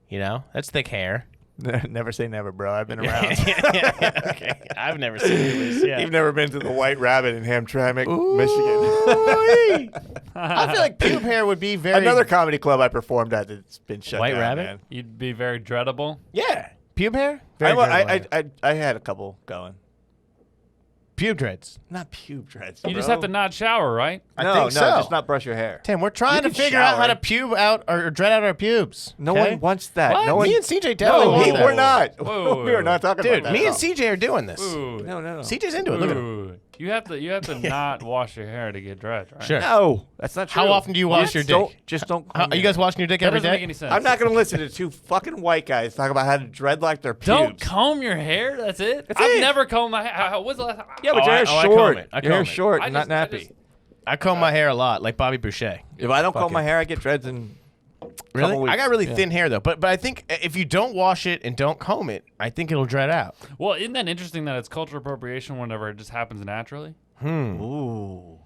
You know, that's thick hair. Never say never, bro. I've been around. Okay. I've never seen this. Yeah. You've never been to the White Rabbit in Hamtramck, Ooh-wee. Michigan. I feel like pube hair would be very Another comedy club I performed at that's been shut White down. Rabbit? Man. You'd be very dreadable. Yeah, pube hair. Very I had a couple going. pube dreads. Not pube dreads. You just bro. have to not shower, right? No, think so. just not brush your hair. Tim, we're trying to can figure out how shower. to pube out or dread out our pubes. No okay? one wants that. What? No one. Me and CJ definitely No, want that. we're not. Whoa. We are not talking Dude, about that. me at and all. CJ are doing this. Ooh. No. CJ's into it. Look at him. Ooh. You have to not wash your hair to get dreads, right? Sure. No, that's not true. How often do you wash your dick? Just don't. Are you guys washing your dick That every doesn't day? make any sense. I'm not going to listen to two fucking white guys talk about how to dreadlock their pubes. Don't comb your hair. That's it. That's I've it. never combed my hair. What's the last time? Yeah, but your hair's I comb short. it. I Your comb hair's it. short, I not just- I nappy. just- I comb my hair a lot, like Bobby Boucher. If I don't comb Fucking- my hair, I get dreads in. Really? Couple I got weeks. really thin hair though, but I think if you don't wash it and don't comb it, I think it'll dread out. Well, isn't that interesting that it's cultural appropriation whenever it just happens naturally? Ooh.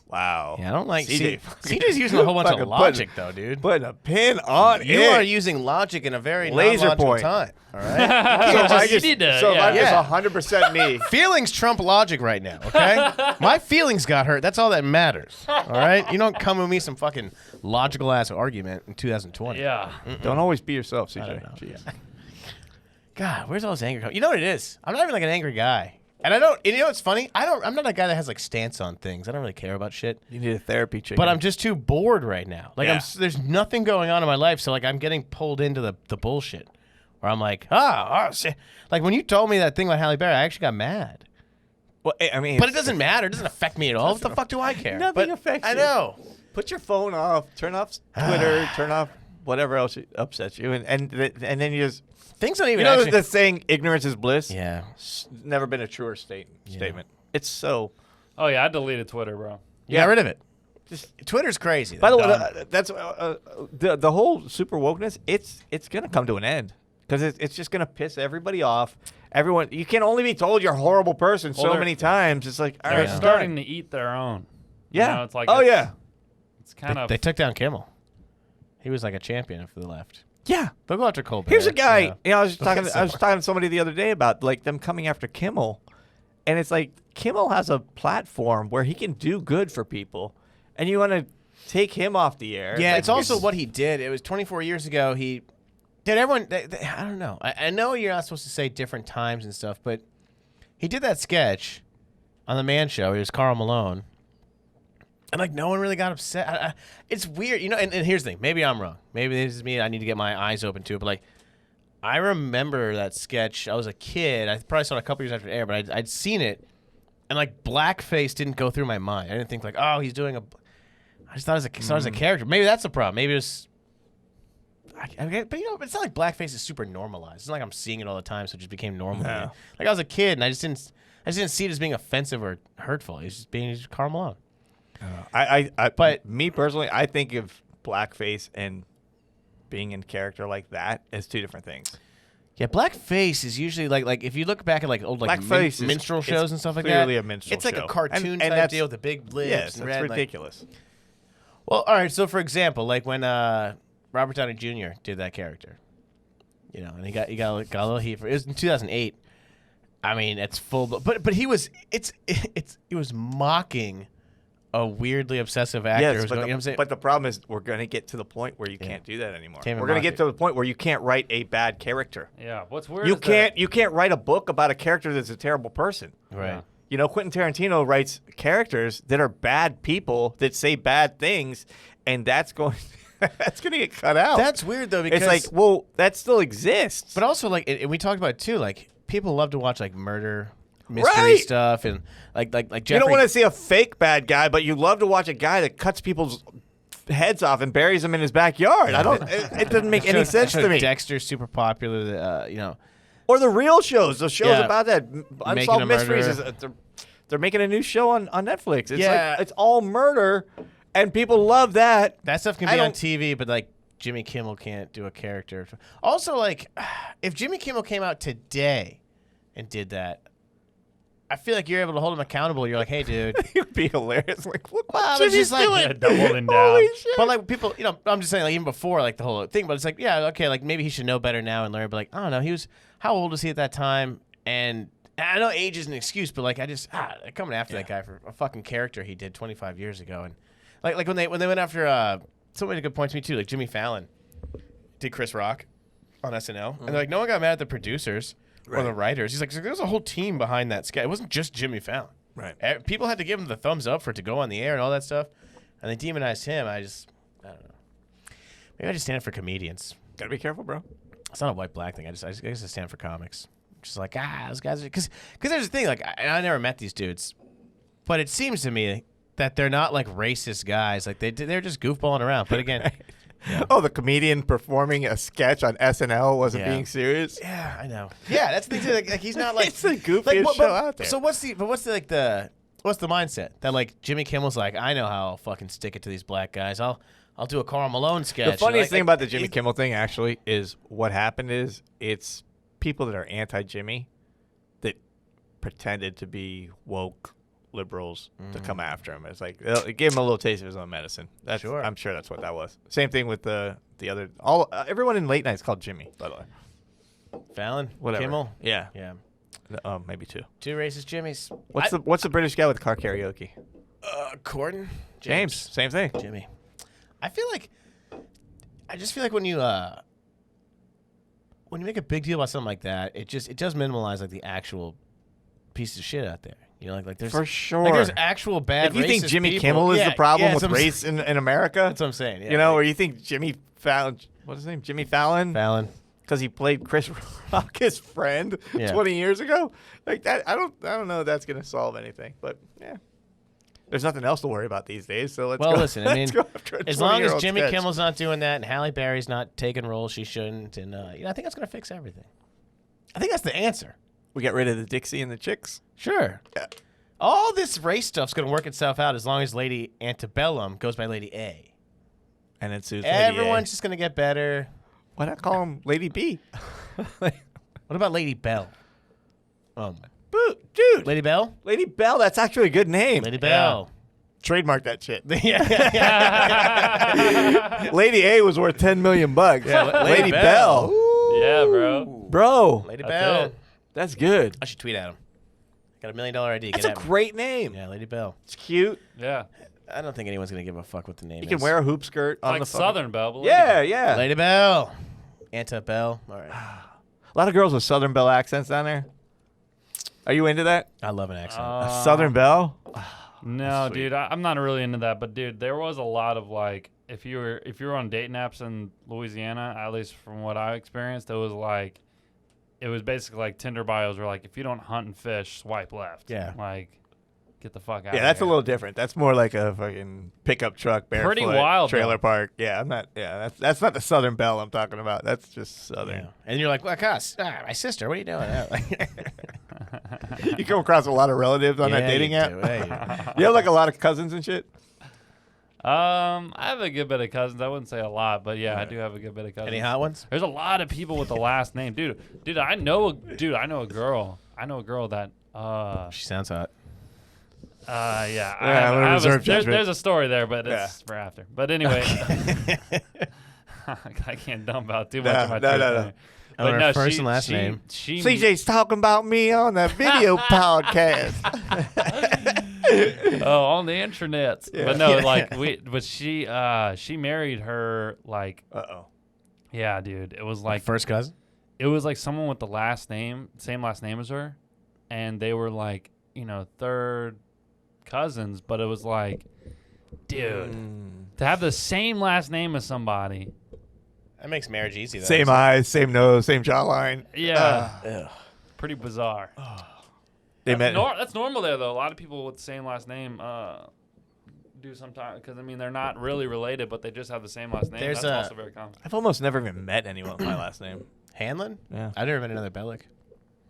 Wow. Yeah, I don't like CJ. CJ's using a whole bunch Fucking of logic though, dude. Putting a pin on You it. are using logic in a very Laser non-logical point. time. All right. So if I You just, need to- so if I'm yeah. just 100% me. Feelings trump logic right now, okay? My feelings got hurt. That's all that matters. All right? You don't come with me some fucking logical ass argument in 2020. Yeah. Don't always be yourself, CJ. don't know. Jeez. God, where's all this anger coming? You know what it is? I'm not even like an angry guy. And I don't, and you know what's funny? I'm not a guy that has like stance on things. I don't really care about shit. You need a therapy chicken. But I'm just too bored right now. Like Yeah. there's nothing going on in my life, so like I'm getting pulled into the bullshit. Where I'm like, shit. Like when you told me that thing about Halle Berry, I actually got mad. Well, I mean, But it doesn't matter. It doesn't affect me at all. What the fuck do I care? Nothing but affects I you. know. Put your phone off. Turn off Twitter. Turn off whatever else upsets you, and then you just. Things don't even You know actually... the saying, "Ignorance is bliss." Yeah. Never been a truer statement. It's so. Oh yeah, I deleted Twitter, bro. You got rid of it. Just. Twitter's crazy. By the way, Dumb. that's the whole super wokeness. It's gonna come to an end because it's just gonna piss everybody off. Everyone, you can only be told you're a horrible person so they're- many times. It's like, all They're right, starting to eat their own. Yeah. You know, it's like oh yeah. It's kind of They took down Kimmel. He was like a champion for the left. Yeah. They'll go after Colbert. Here's a guy. Yeah. You know, I was talking Somewhere. to somebody the other day about like them coming after Kimmel, and it's like Kimmel has a platform where he can do good for people, and you want to take him off the air. Yeah, Like, it's also what he did. It was 24 years ago. He did everyone. I don't know. I know you're not supposed to say different times and stuff, but he did that sketch on the Man Show. He was Carl Malone, and like no one really got upset. It's weird, you know. And here's the thing. Maybe I'm wrong. Maybe this is me. I need to get my eyes open to it. But like, I remember that sketch. I was a kid. I probably saw it a couple years after it aired, but I'd seen it, and like blackface didn't go through my mind. I didn't think like, oh, he's doing a. I just thought as a character. Maybe that's the problem. Maybe it was. But you know, it's not like blackface is super normalized. It's not like I'm seeing it all the time, so it just became normal. To me. No. Like I was a kid, and I just didn't see it as being offensive or hurtful. It's just being Karl Malone. But me personally, I think of blackface and being in character like that as two different things. Yeah, blackface is usually like if you look back at like old like Blackface is- minstrel it's shows and stuff like that. clearly a minstrel It's like show. a cartoon And type that's- deal with the big lips Yes, and that's red. ridiculous. Well, all right. So for example, like when Robert Downey Jr. did that character, you know, and he got a little heat for it was in 2008. I mean, it's full, but he was he was mocking a weirdly obsessive actor. Yes, who's but, going, the, you know what I'm saying? but the problem is we're going to get to the point where you can't do that anymore. Can't even We're going mock to get it. to the point where you can't write a bad character. yeah. What's weird? You is can't write a book about a character that's a terrible person. right. Yeah. You know, Quentin Tarantino writes characters that are bad people that say bad things, and that's going to get cut out. That's weird though because it's like, well, that still exists. but also like and we talked about it too. Like people love to watch like murder mystery Right. stuff and like Jeffrey. you don't want to see a fake bad guy, but you love to watch a guy that cuts people's heads off and buries them in his backyard. I don't. It doesn't make any sense to me. Dexter's super popular. You know. Or the real shows, the shows Yeah. about that a unsolved mysteries. murderer. They're making a new show on Netflix. It's Yeah. like, it's all murder, and people love that. That stuff can I be on don't- TV, but like Jimmy Kimmel can't do a character. Also, like if Jimmy Kimmel came out today and did that, I feel like you're able to hold him accountable. You're like, hey, dude. It'd be hilarious. Like, look Well, what it's Jimmy's just like- doing. Yeah, doubling down. Holy shit. But like people, you know, I'm just saying, like even before like the whole thing, but it's like, yeah, okay, like maybe he should know better now and learn. But like, I don't know, how old was he at that time? And I know age is an excuse, but like I just coming after that guy for a fucking character he did 25 years ago, and like when they went after so many good points to me too, like Jimmy Fallon did Chris Rock on SNL, and they're like no one got mad at the producers or the writers. He's like there was a whole team behind that sketch. It wasn't just Jimmy Fallon. Right. People had to give him the thumbs up for it to go on the air and all that stuff, and they demonized him. I don't know. Maybe I just stand for comedians. Gotta be careful, bro. It's not a white black thing. I guess I stand for comics. Just like those guys. Because there's the thing. Like I never met these dudes, But it seems to me that they're not like racist guys. Like they're just goofballing around. But again, Oh, the comedian performing a sketch on SNL wasn't Yeah. being serious. yeah, I know. Yeah, that's the thing. Too. Like he's not like It's the goofiest show out there. So what's the mindset that like Jimmy Kimmel's like? I know how I'll fucking stick it to these black guys. I'll do a Karl Malone sketch. The funniest thing Like, about the Jimmy Kimmel thing actually is what happened is it's people that are anti-Jimmy that pretended to be woke liberals to come after him. It's like it gave him a little taste of his own medicine. That's, Sure. I'm sure that's what that was. Same thing with the other. Everyone in late night's called Jimmy, by the way. Fallon, Whatever. Kimmel. Yeah. Yeah. Maybe two. Two racist Jimmys. What's the British guy with car karaoke? Corden? James. Same thing. Jimmy. I just feel like when you make a big deal about something like that, it does minimalize like the actual piece of shit out there. You know, like there's For sure. like there's actual bad. If you think racist Jimmy people- Kimmel is Yeah, the problem yeah, with that's what I'm race in America, That's what I'm saying. Yeah, you know, like or you think Jimmy Fallon, what's his name? Jimmy Fallon? Fallon. Because he played Chris Rock, his friend, Yeah. 20 years ago. Like that, I don't know if that's gonna solve anything. But yeah, there's nothing else to worry about these days. So let's Well, go. listen, I mean, let's go after a as long as 20-year-old Jimmy sketch. Kimmel's not doing that and Halle Berry's not taking roles she shouldn't, and I think that's gonna fix everything. I think that's the answer. we get rid of the Dixie and the chicks. Sure. Yeah. All this race stuff's gonna work itself out as long as Lady Antebellum goes by Lady A. And then Sue's Everyone's just gonna get better. why not call him Lady B? What about Lady Bell? Dude, Lady Bell? Lady Bell. That's actually a good name. Lady Bell. Trademark that shit. Yeah. Lady A was worth $10 million. Yeah, Lady Bell. Yeah, bro. Bro, Lady That's Bell. it. that's good. I should tweet at him. Got $1 million ID. That's Get a at me. great name. Yeah, Lady Bell. It's cute. Yeah. I don't think anyone's gonna give a fuck what the name You is. can wear a hoop skirt on Like the fucking- Southern Belle. but Yeah, yeah. Lady Bell. Antebell. All right. A lot of girls with Southern Belle accents down there. Are you into that? I love an accent. A Southern Belle? No, Sweet. dude, I'm not really into that. But dude, there was a lot of like, if you were on dating apps in Louisiana, at least from what I experienced, it was basically like Tinder bios were like, if you don't hunt and fish, swipe left. Yeah. Like, get the fuck out. Yeah, of that's a here. little different. That's more like a fucking pickup truck, barefoot, Pretty wild, trailer though. park. Yeah, I'm not. Yeah, that's not the Southern Belle I'm talking about. That's just Southern. Yeah. And you're like, well, gosh, my sister, what are you doing? You come across a lot of relatives on that Yeah, dating you app. do. Yeah, You have like a lot of cousins and shit. I have a good bit of cousins. I wouldn't say a lot, but yeah, I do have a good bit of cousins. Any hot ones? There's a lot of people with the last name, dude. I know a girl. I know a girl that. She sounds hot. Yeah. I'm gonna reserve judgment. There's a story there, but it's Yeah. for after. But anyway, I can't dump out too much No, of my no, truth no, no. there. Oh, But her no, first and last name. She CJ's talking about me on that video podcast. on the internets. Yeah. But no, Yeah. but she married her like, Uh-oh. yeah, dude. It was like First cousin? it was like someone with the same last name as her, and they were like, third cousins, but it was like, dude, to have the same last name as somebody. That makes marriage easy, though. Same eyes, same nose, same jawline. Yeah. Ugh. Pretty bizarre. They met. That's normal there, though. A lot of people with the same last name do sometimes, because, they're not really related, but they just have the same last name. There's That's also very common. I've almost never even met anyone with my last name. Hanlon? Yeah, I've never met another Bellak.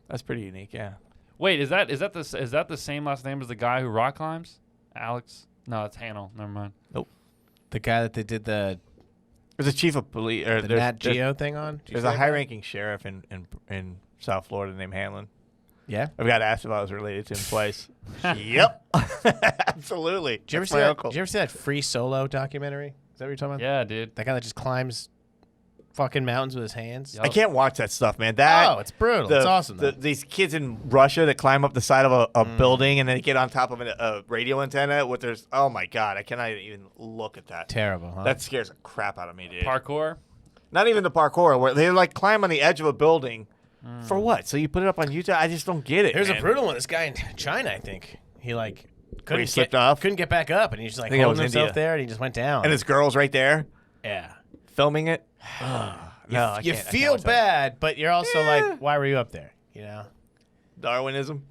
that's pretty unique. Yeah. Wait, is that the same last name as the guy who rock climbs? Alex? No, it's Hanel. Never mind. The guy that they did the There's a chief of police. Or Nat Geo thing on? Did you There's see a that? high-ranking sheriff in South Florida named Hanlon. Yeah? I've got asked if I was related to him twice. Yep. Absolutely. Did you ever That's see my that? uncle. Did you ever see that Free Solo documentary? Is that what you're talking about? Yeah, dude. That guy that just climbs fucking mountains with his hands? Yup. I can't watch that stuff, man. That Oh, it's brutal. It's awesome, though. These kids in Russia that climb up the side of a building and then get on top of a radio antenna with their. Oh my god, I cannot even look at that. Terrible, huh? That scares the crap out of me, dude. Parkour? Not even the parkour where they like climb on the edge of a building. For what? So you put it up on YouTube? I just don't get it. There's man. a brutal one. This guy in China, I think. He couldn't slipped off? Couldn't get back up, and he just think that holding was himself India. there, and he just went down. And his girl's right there yeah. filming it. No, I You can't- I can't feel watch that. bad, but you're also like, why were you up there? You know? Darwinism.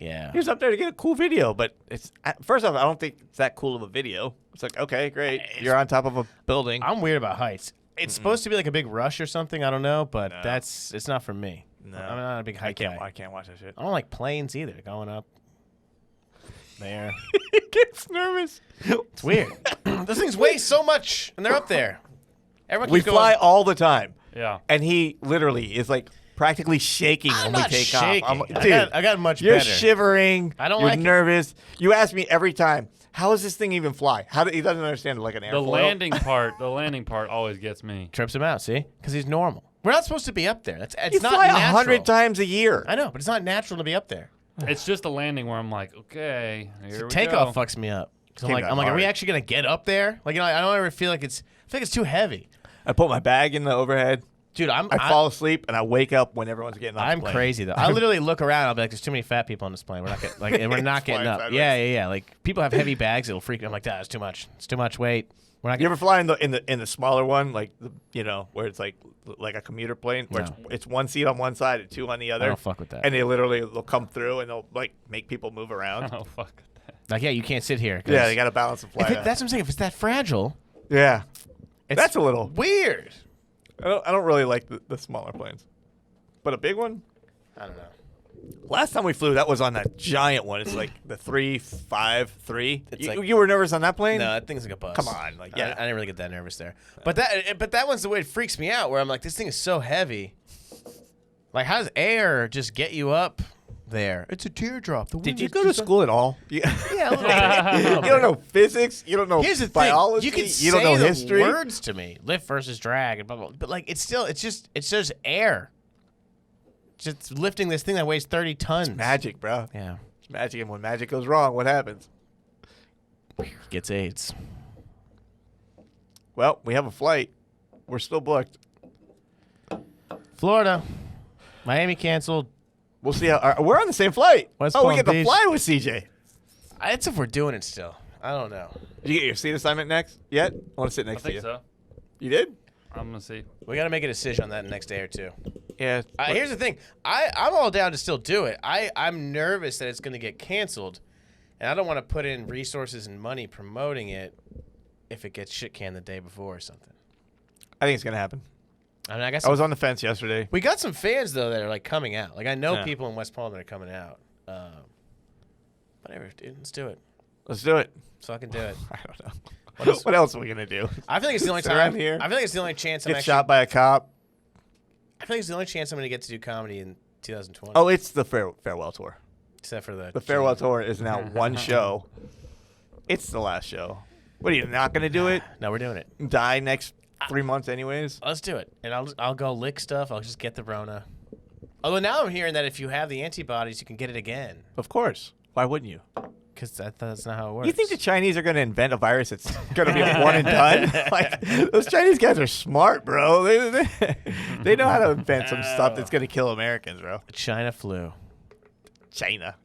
Yeah. He was up there to get a cool video, but it's first off, I don't think it's that cool of a video. It's like, okay, great, you're on top of a building. I'm weird about heights. It's supposed to be like a big rush or something. I don't know, but No. it's not for me. No. I'm not a big height guy. I can't watch that shit. I don't like planes either. Going up there. He gets nervous. It's weird. Those things weigh so much, and they're up there. Everyone We keeps fly going, all the time, Yeah. and he literally is like practically shaking I'm when we not take shaking. off. I got much you're better. shivering. I don't you're like it. nervous. You ask me every time, how does this thing even fly? He doesn't understand it like an The airfoil. landing part always gets me. Trips him out, see? Because he's normal. We're not supposed to be up there. It's You not fly natural. 100 times a year. I know, but it's not natural to be up there. It's just a landing where I'm like, okay, here we Takeoff go. fucks me up. 'Cause I'm Came like, down are we hard. actually gonna get up there? Like, I don't ever feel like I feel like it's too heavy. I put my bag in the overhead. Dude, I fall asleep and I wake up when everyone's getting off I'm the plane. crazy though. I literally look around. I'll be like, "There's too many fat people on this plane. We're not getting like, and we're not getting Flying up." sideways. Yeah. Like people have heavy bags. It'll freak me. I'm like, "That's too much. It's too much weight. We're not." You ever fly in the smaller one, like where it's like a commuter plane, where No. it's one seat on one side and two on the other? I don't fuck with that. And they'll come through and they'll like make people move around. Oh fuck. Like, yeah, you can't sit here. 'Cause Yeah, they got to balance the flight. that's what I'm saying. If it's that fragile, Yeah, it's that's a little. weird. I don't really like the smaller planes, but a big one. I don't know. Last time we flew, that was on that giant one. It's like the 353. It's like- You were nervous on that plane? No, that thing's like a bus. Come on, like, yeah. I didn't really get that nervous there. But that one's the way it freaks me out. Where I'm like, this thing is so heavy. Like, how does air just get you up there? It's a teardrop. The Did wind you is go to just- school at all? Yeah, a little bit. You don't know physics. You don't know Here's the thing: biology. you can you don't say know the history. words to me, lift versus drag, and blah blah. But like, it's just air. Just lifting this thing that weighs 30 tons. Magic, bro. Yeah, It's magic, and when magic goes wrong, what happens? gets AIDS. Well, we have a flight. We're still booked. Florida, Miami canceled. We'll see how. We're on the same flight. West we Palm get to Beach. fly with CJ. It's if we're doing it still. I don't know. Did you get your seat assignment next yet? I want to sit I next to think you. so. You did? I'm gonna see. We got to make a decision on that in the next day or two. Yeah. Here's the thing. I'm all down to still do it. I'm nervous that it's going to get canceled, and I don't want to put in resources and money promoting it if it gets shit canned the day before or something. I think it's gonna happen. I mean, I guess I was on the fence yesterday. we got some fans though that are like coming out. Like I know Yeah. people in West Palm that are coming out. Whatever, dude. Let's do it. Let's do it. Fucking do it. I don't know. What else are we gonna do? I feel like it's the only Sit time. around here? I feel like it's the only chance I'm Get actually. shot by a cop? I feel like it's the only chance I'm going to get to do comedy in 2020. Oh, it's the farewell tour. Except for The farewell tour is now one show. It's the last show. What are you not gonna do it? No, we're doing it. Die next 3 months anyways? Let's do it, and I'll go lick stuff. I'll just get the Rona. Although now I'm hearing that if you have the antibodies, you can get it again. Of course. Why wouldn't you? Because that's not how it works. You think the Chinese are going to invent a virus that's going to be a one and done? Like, those Chinese guys are smart, bro. They know how to invent some stuff that's going to kill Americans, bro. China flu? China.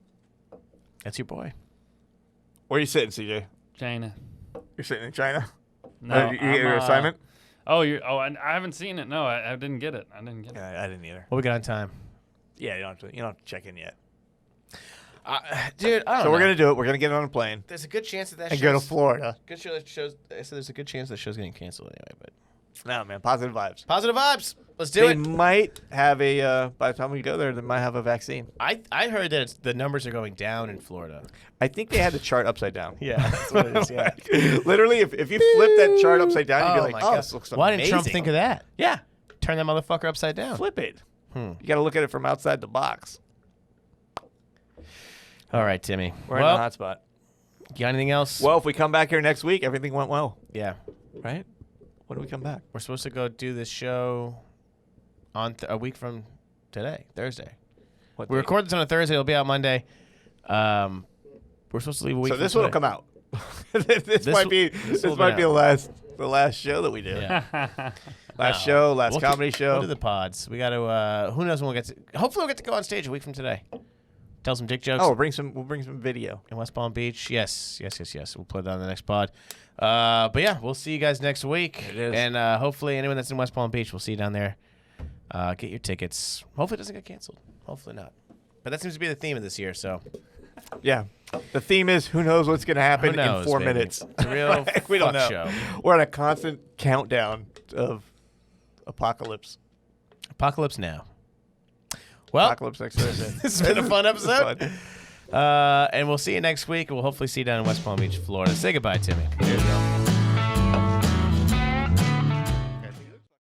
That's your boy. Where are you sitting, CJ? China. You're sitting in China? No, You get your I'm, assignment? I haven't seen it. No, I didn't get it. I didn't get it. Yeah, I didn't either. What we got on time? Yeah, you don't have to check in yet. Dude, I don't know. So we're going to do it. We're going to get on a plane There's a good chance that and go to Florida. Good show that shows. I said there's a good chance that show's getting canceled anyway. But No, man, positive vibes. positive vibes. Let's do They it. might have by the time we go there, they might have a vaccine. I heard that the numbers are going down in Florida. I think they had the chart upside down. Yeah, that's what it is. Yeah. Literally, if you flip that chart upside down, you'd be like, oh, this looks amazing. Why didn't Trump think of that? Yeah, Turn that motherfucker upside down. flip it. You got to look at it from outside the box. All right, Timmy. We're in the hot spot. Got anything else? Well, if we come back here next week, everything went well, Yeah. right? When do we come back? We're supposed to go do this show on a week from today, Thursday. What We date? record this on a Thursday. It'll be out Monday. We're supposed to leave a week. So from this will today. come out. this might be will might be be out. the last show that we do. Yeah. Last show, last We'll comedy show. We'll do the pods. We got to. Who knows when we'll get to? Hopefully, we'll get to go on stage a week from today. Tell some dick jokes. Oh, we'll bring some video. In West Palm Beach. Yes. We'll put it on the next pod. But yeah, we'll see you guys next week. It is. And hopefully anyone that's in West Palm Beach, we'll see you down there. Get your tickets. Hopefully it doesn't get canceled. Hopefully not. But that seems to be the theme of this year, so Yeah. The theme is who knows what's going to happen Who knows, in 4 baby? minutes. It's a real We don't fuck know. show. We're on a constant countdown of apocalypse. Apocalypse now. Well, Apocalypse next Thursday. this has been a fun episode. Fun. And we'll see you next week. We'll hopefully see you down in West Palm Beach, Florida. Say goodbye, Timmy. Cheers, y'all.